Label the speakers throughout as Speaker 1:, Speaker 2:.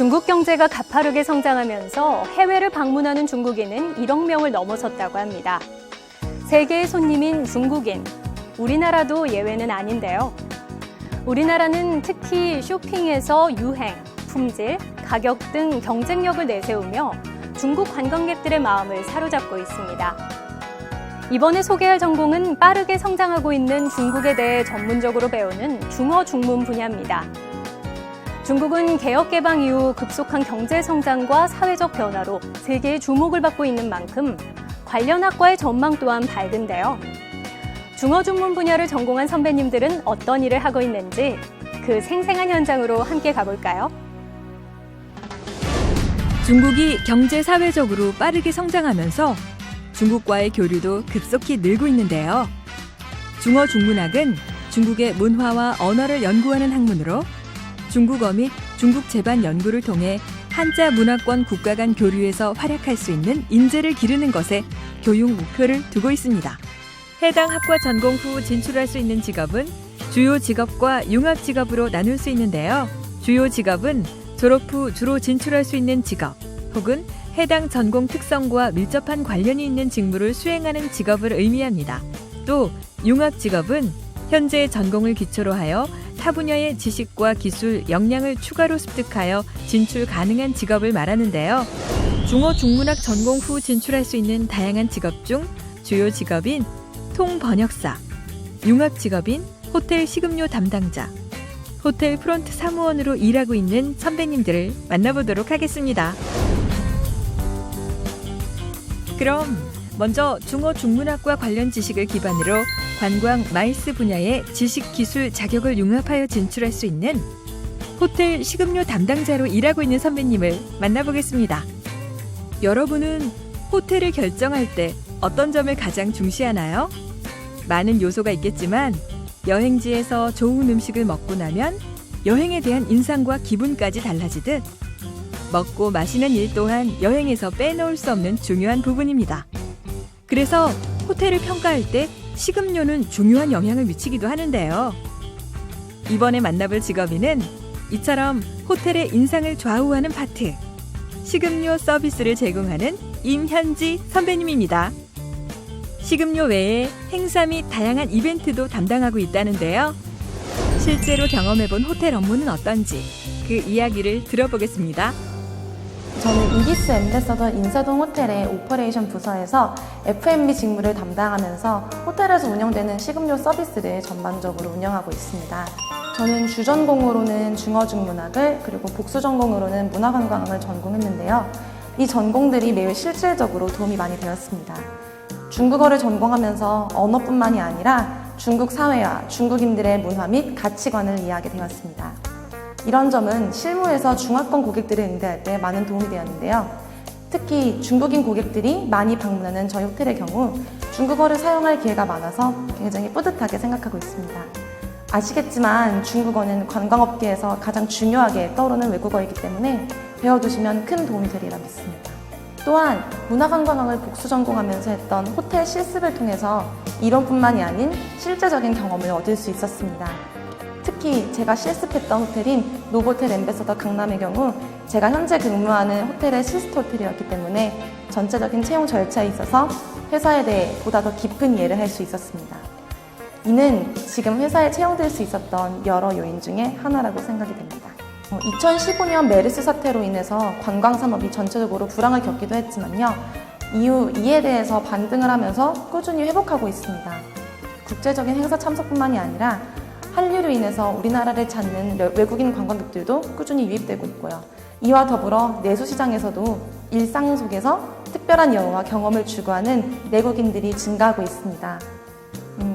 Speaker 1: 중국 경제가 가파르게 성장하면서 해외를 방문하는 중국인은 1억 명을 넘어섰다고 합니다. 세계의 손님인 중국인, 우리나라도 예외는 아닌데요. 우리나라는 특히 쇼핑에서 유행, 품질, 가격 등 경쟁력을 내세우며 중국 관광객들의 마음을 사로잡고 있습니다. 이번에 소개할 전공은 빠르게 성장하고 있는 중국에 대해 전문적으로 배우는 중어 중문 분야입니다. 중국은 개혁 개방 이후 급속한 경제 성장과 사회적 변화로 세계의 주목을 받고 있는 만큼 관련 학과의 전망 또한 밝은데요. 중어 중문 분야를 전공한 선배님들은 어떤 일을 하고 있는지 그 생생한 현장으로 함께 가볼까요?
Speaker 2: 중국이 경제 사회적으로 빠르게 성장하면서 중국과의 교류도 급속히 늘고 있는데요. 중어 중문학은 중국의 문화와 언어를 연구하는 학문으로 중국어 및 중국 제반 연구를 통해 한자 문화권 국가 간 교류에서 활약할 수 있는 인재를 기르는 것에 교육 목표를 두고 있습니다. 해당 학과 전공 후 진출할 수 있는 직업은 주요 직업과 융합 직업으로 나눌 수 있는데요. 주요 직업은 졸업 후 주로 진출할 수 있는 직업 혹은 해당 전공 특성과 밀접한 관련이 있는 직무를 수행하는 직업을 의미합니다. 또 융합 직업은 현재 전공을 기초로 하여 타 분야의 지식과 기술, 역량을 추가로 습득하여 진출 가능한 직업을 말하는데요. 중어 중문학 전공 후 진출할 수 있는 다양한 직업 중 주요 직업인 통번역사, 융합 직업인 호텔 식음료 담당자, 호텔 프론트 사무원으로 일하고 있는 선배님들을 만나보도록 하겠습니다. 그럼 먼저 중어 중문학과 관련 지식을 기반으로 관광 마이스 분야의 지식 기술 자격을 융합하여 진출할 수 있는 호텔 식음료 담당자로 일하고 있는 선배님을 만나보겠습니다. 여러분은 호텔을 결정할 때 어떤 점을 가장 중시하나요? 많은 요소가 있겠지만 여행지에서 좋은 음식을 먹고 나면 여행에 대한 인상과 기분까지 달라지듯 먹고 마시는 일 또한 여행에서 빼놓을 수 없는 중요한 부분입니다. 그래서 호텔을 평가할 때 식음료는 중요한 영향을 미치기도 하는데요. 이번에 만나볼 직업인은 이처럼 호텔의 인상을 좌우하는 파트, 식음료 서비스를 제공하는 임현지 선배님입니다. 식음료 외에 행사 및 다양한 이벤트도 담당하고 있다는데요. 실제로 경험해본 호텔 업무는 어떤지 그 이야기를 들어보겠습니다.
Speaker 3: 저는 이기스 앰베서더 인사동 호텔의 오퍼레이션 부서에서 F&B 직무를 담당하면서 호텔에서 운영되는 식음료 서비스를 전반적으로 운영하고 있습니다. 저는 주전공으로는 중어중문학을 그리고 복수전공으로는 문화관광학을 전공했는데요. 이 전공들이 매우 실질적으로 도움이 많이 되었습니다. 중국어를 전공하면서 언어뿐만이 아니라 중국 사회와 중국인들의 문화 및 가치관을 이해하게 되었습니다. 이런 점은 실무에서 중화권 고객들을 응대할 때 많은 도움이 되었는데요. 특히 중국인 고객들이 많이 방문하는 저희 호텔의 경우 중국어를 사용할 기회가 많아서 굉장히 뿌듯하게 생각하고 있습니다. 아시겠지만 중국어는 관광업계에서 가장 중요하게 떠오르는 외국어이기 때문에 배워두시면 큰 도움이 되리라 믿습니다. 또한 문화관광학을 복수 전공하면서 했던 호텔 실습을 통해서 이론뿐만이 아닌 실제적인 경험을 얻을 수 있었습니다. 특히 제가 실습했던 호텔인 노보텔 앰베서더 강남의 경우 제가 현재 근무하는 호텔의 시스터 호텔이었기 때문에 전체적인 채용 절차에 있어서 회사에 대해 보다 더 깊은 이해를 할 수 있었습니다. 이는 지금 회사에 채용될 수 있었던 여러 요인 중에 하나라고 생각이 됩니다. 2015년 메르스 사태로 인해서 관광산업이 전체적으로 불황을 겪기도 했지만요. 이후 이에 대해서 반등을 하면서 꾸준히 회복하고 있습니다. 국제적인 행사 참석뿐만이 아니라 한류로 인해서 우리나라를 찾는 외국인 관광객들도 꾸준히 유입되고 있고요. 이와 더불어 내수시장에서도 일상 속에서 특별한 여유와 경험을 추구하는 내국인들이 증가하고 있습니다.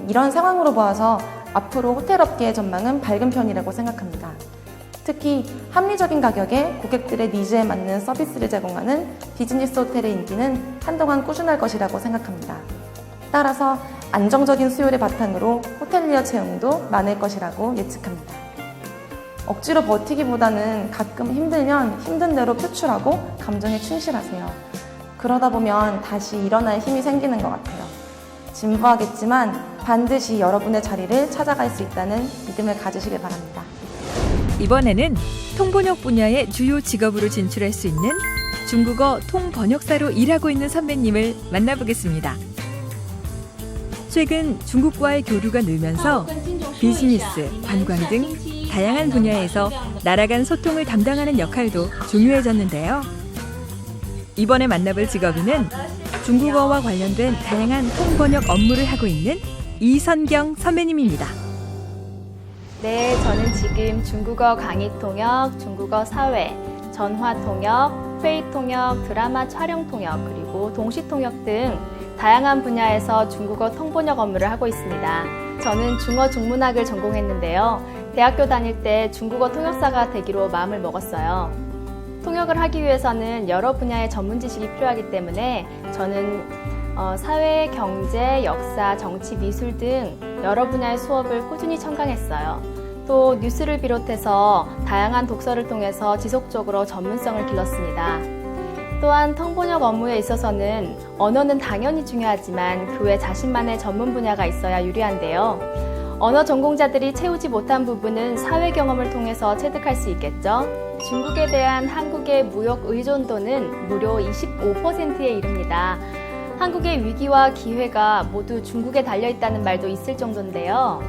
Speaker 3: 이런 상황으로 보아서 앞으로 호텔업계의 전망은 밝은 편이라고 생각합니다. 특히 합리적인 가격에 고객들의 니즈에 맞는 서비스를 제공하는 비즈니스 호텔의 인기는 한동안 꾸준할 것이라고 생각합니다. 따라서 안정적인 수요를 바탕으로 호텔리어 채용도 많을 것이라고 예측합니다. 억지로 버티기보다는 가끔 힘들면 힘든 대로 표출하고 감정에 충실하세요. 그러다 보면 다시 일어날 힘이 생기는 것 같아요. 진부하겠지만 반드시 여러분의 자리를 찾아갈 수 있다는 믿음을 가지시길 바랍니다.
Speaker 2: 이번에는 통번역 분야의 주요 직업으로 진출할 수 있는 중국어 통번역사로 일하고 있는 선배님을 만나보겠습니다. 최근 중국과의 교류가 늘면서 비즈니스, 관광 등 다양한 분야에서 나라 간 소통을 담당하는 역할도 중요해졌는데요. 이번에 만나볼 직업인은 중국어와 관련된 다양한 통번역 업무를 하고 있는 이선경 선배님입니다.
Speaker 1: 네, 저는 지금 중국어 강의 통역, 중국어 사회, 전화 통역, 회의 통역, 드라마 촬영 통역, 그리고 동시 통역 등 다양한 분야에서 중국어 통번역 업무를 하고 있습니다. 저는 중어 중문학을 전공했는데요. 대학교 다닐 때 중국어 통역사가 되기로 마음을 먹었어요. 통역을 하기 위해서는 여러 분야의 전문 지식이 필요하기 때문에 저는 사회, 경제, 역사, 정치, 미술 등 여러 분야의 수업을 꾸준히 첨강했어요. 또 뉴스를 비롯해서 다양한 독서를 통해서 지속적으로 전문성을 길렀습니다. 또한 통번역 업무에 있어서는 언어는 당연히 중요하지만 그 외 자신만의 전문 분야가 있어야 유리한데요. 언어 전공자들이 채우지 못한 부분은 사회 경험을 통해서 체득할 수 있겠죠. 중국에 대한 한국의 무역 의존도는 무려 25%에 이릅니다. 한국의 위기와 기회가 모두 중국에 달려있다는 말도 있을 정도인데요.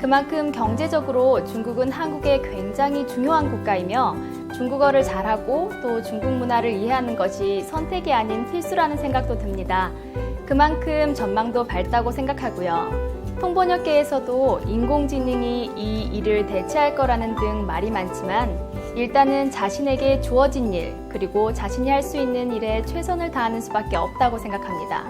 Speaker 1: 그만큼 경제적으로 중국은 한국에 굉장히 중요한 국가이며 중국어를 잘하고 또 중국 문화를 이해하는 것이 선택이 아닌 필수라는 생각도 듭니다. 그만큼 전망도 밝다고 생각하고요. 통번역계에서도 인공지능이 이 일을 대체할 거라는 등 말이 많지만 일단은 자신에게 주어진 일, 그리고 자신이 할 수 있는 일에 최선을 다하는 수밖에 없다고 생각합니다.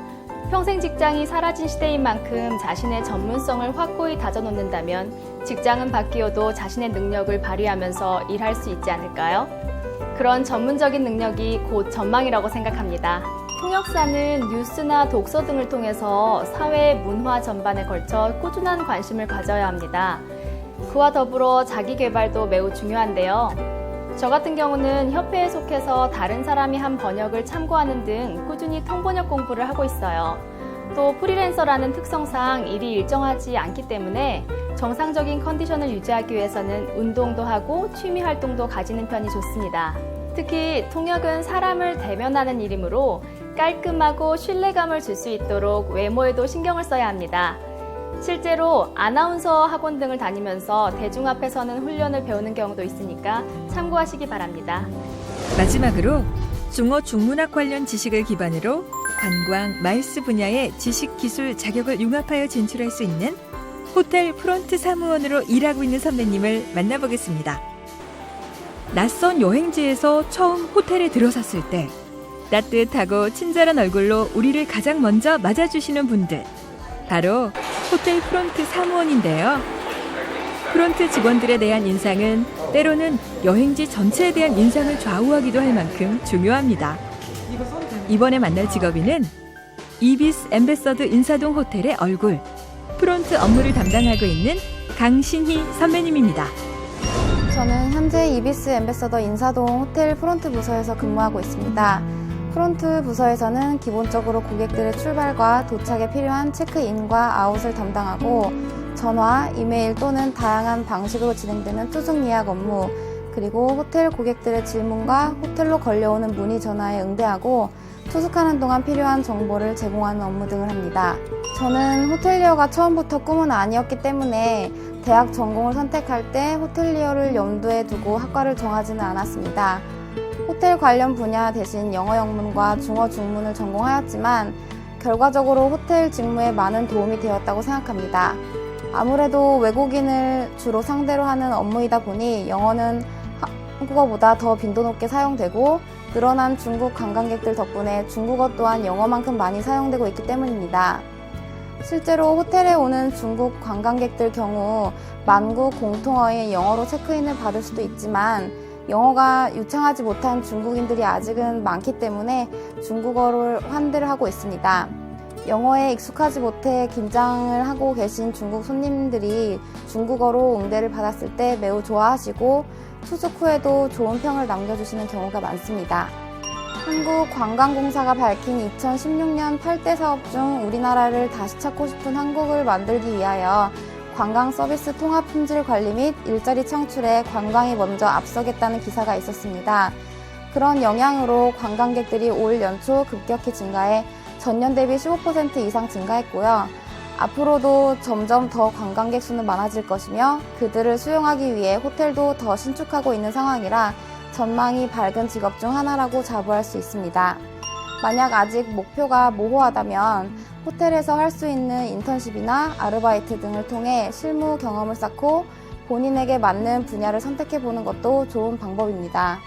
Speaker 1: 평생 직장이 사라진 시대인 만큼 자신의 전문성을 확고히 다져놓는다면 직장은 바뀌어도 자신의 능력을 발휘하면서 일할 수 있지 않을까요? 그런 전문적인 능력이 곧 전망이라고 생각합니다. 통역사는 뉴스나 독서 등을 통해서 사회, 문화 전반에 걸쳐 꾸준한 관심을 가져야 합니다. 그와 더불어 자기 개발도 매우 중요한데요. 저 같은 경우는 협회에 속해서 다른 사람이 한 번역을 참고하는 등 꾸준히 통번역 공부를 하고 있어요. 또 프리랜서라는 특성상 일이 일정하지 않기 때문에 정상적인 컨디션을 유지하기 위해서는 운동도 하고 취미 활동도 가지는 편이 좋습니다. 특히 통역은 사람을 대면하는 일이므로 깔끔하고 신뢰감을 줄 수 있도록 외모에도 신경을 써야 합니다. 실제로 아나운서 학원 등을 다니면서 대중 앞에서는 훈련을 배우는 경우도 있으니까 참고하시기 바랍니다.
Speaker 2: 마지막으로 중어 중문학 관련 지식을 기반으로 관광, 마일스 분야의 지식, 기술, 자격을 융합하여 진출할 수 있는 호텔 프론트 사무원으로 일하고 있는 선배님을 만나보겠습니다. 낯선 여행지에서 처음 호텔에 들어섰을 때 따뜻하고 친절한 얼굴로 우리를 가장 먼저 맞아주시는 분들, 바로 호텔 프론트 사무원인데요. 프론트 직원들에 대한 인상은 때로는 여행지 전체에 대한 인상을 좌우하기도 할 만큼 중요합니다. 이번에 만날 직업인은 이비스 엠베서드 인사동 호텔의 얼굴, 프론트 업무를 담당하고 있는 강신희 선배님입니다.
Speaker 3: 저는 현재 이비스 엠베서더 인사동 호텔 프론트 부서에서 근무하고 있습니다. 프론트 부서에서는 기본적으로 고객들의 출발과 도착에 필요한 체크인과 아웃을 담당하고 전화, 이메일 또는 다양한 방식으로 진행되는 투숙 예약 업무, 그리고 호텔 고객들의 질문과 호텔로 걸려오는 문의 전화에 응대하고 투숙하는 동안 필요한 정보를 제공하는 업무 등을 합니다. 저는 호텔리어가 처음부터 꿈은 아니었기 때문에 대학 전공을 선택할 때 호텔리어를 염두에 두고 학과를 정하지는 않았습니다. 호텔 관련 분야 대신 영어 영문과 중어 중문을 전공하였지만 결과적으로 호텔 직무에 많은 도움이 되었다고 생각합니다. 아무래도 외국인을 주로 상대로 하는 업무이다 보니 영어는 한국어보다 더 빈도 높게 사용되고 늘어난 중국 관광객들 덕분에 중국어 또한 영어만큼 많이 사용되고 있기 때문입니다. 실제로 호텔에 오는 중국 관광객들 경우 만국 공통어인 영어로 체크인을 받을 수도 있지만 영어가 유창하지 못한 중국인들이 아직은 많기 때문에 중국어를 환대를 하고 있습니다. 영어에 익숙하지 못해 긴장을 하고 계신 중국 손님들이 중국어로 응대를 받았을 때 매우 좋아하시고 투숙 후에도 좋은 평을 남겨주시는 경우가 많습니다. 한국관광공사가 밝힌 2016년 8대 사업 중 우리나라를 다시 찾고 싶은 한국을 만들기 위하여
Speaker 4: 관광 서비스 통합 품질 관리 및 일자리 창출에 관광이 먼저 앞서겠다는 기사가 있었습니다. 그런 영향으로 관광객들이 올 연초 급격히 증가해 전년 대비 15% 이상 증가했고요. 앞으로도 점점 더 관광객 수는 많아질 것이며 그들을 수용하기 위해 호텔도 더 신축하고 있는 상황이라 전망이 밝은 직업 중 하나라고 자부할 수 있습니다. 만약 아직 목표가 모호하다면 호텔에서 할 수 있는 인턴십이나 아르바이트 등을 통해 실무 경험을 쌓고 본인에게 맞는 분야를 선택해 보는 것도 좋은 방법입니다.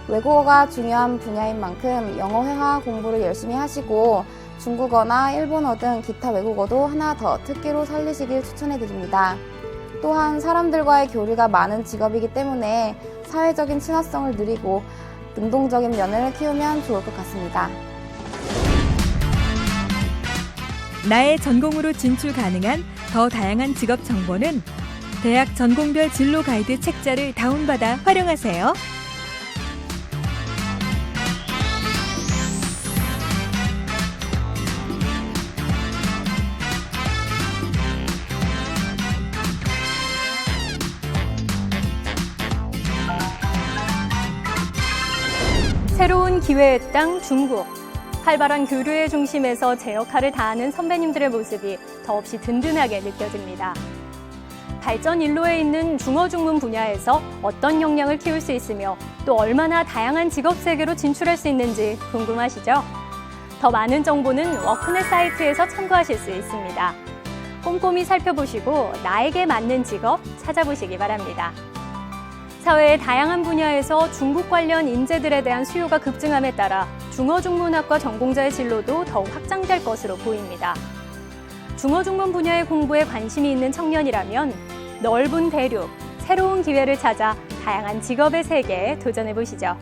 Speaker 4: 외국어가 중요한 분야인 만큼 영어 회화 공부를 열심히 하시고 중국어나 일본어 등 기타 외국어도 하나 더 특기로 살리시길 추천해 드립니다. 또한 사람들과의 교류가 많은 직업이기 때문에 사회적인 친화성을 누리고 능동적인 면을 키우면 좋을 것 같습니다.
Speaker 2: 나의 전공으로 진출 가능한 더 다양한 직업 정보는 대학 전공별 진로 가이드 책자를 다운받아 활용하세요.
Speaker 1: 새로운 기회의 땅 중국. 활발한 교류의 중심에서 제 역할을 다하는 선배님들의 모습이 더없이 든든하게 느껴집니다. 발전 일로에 있는 중어중문 분야에서 어떤 역량을 키울 수 있으며 또 얼마나 다양한 직업 세계로 진출할 수 있는지 궁금하시죠? 더 많은 정보는 워크넷 사이트에서 참고하실 수 있습니다. 꼼꼼히 살펴보시고 나에게 맞는 직업 찾아보시기 바랍니다. 사회의 다양한 분야에서 중국 관련 인재들에 대한 수요가 급증함에 따라 중어중문학과 전공자의 진로도 더욱 확장될 것으로 보입니다. 중어중문 분야의 공부에 관심이 있는 청년이라면 넓은 대륙, 새로운 기회를 찾아 다양한 직업의 세계에 도전해 보시죠.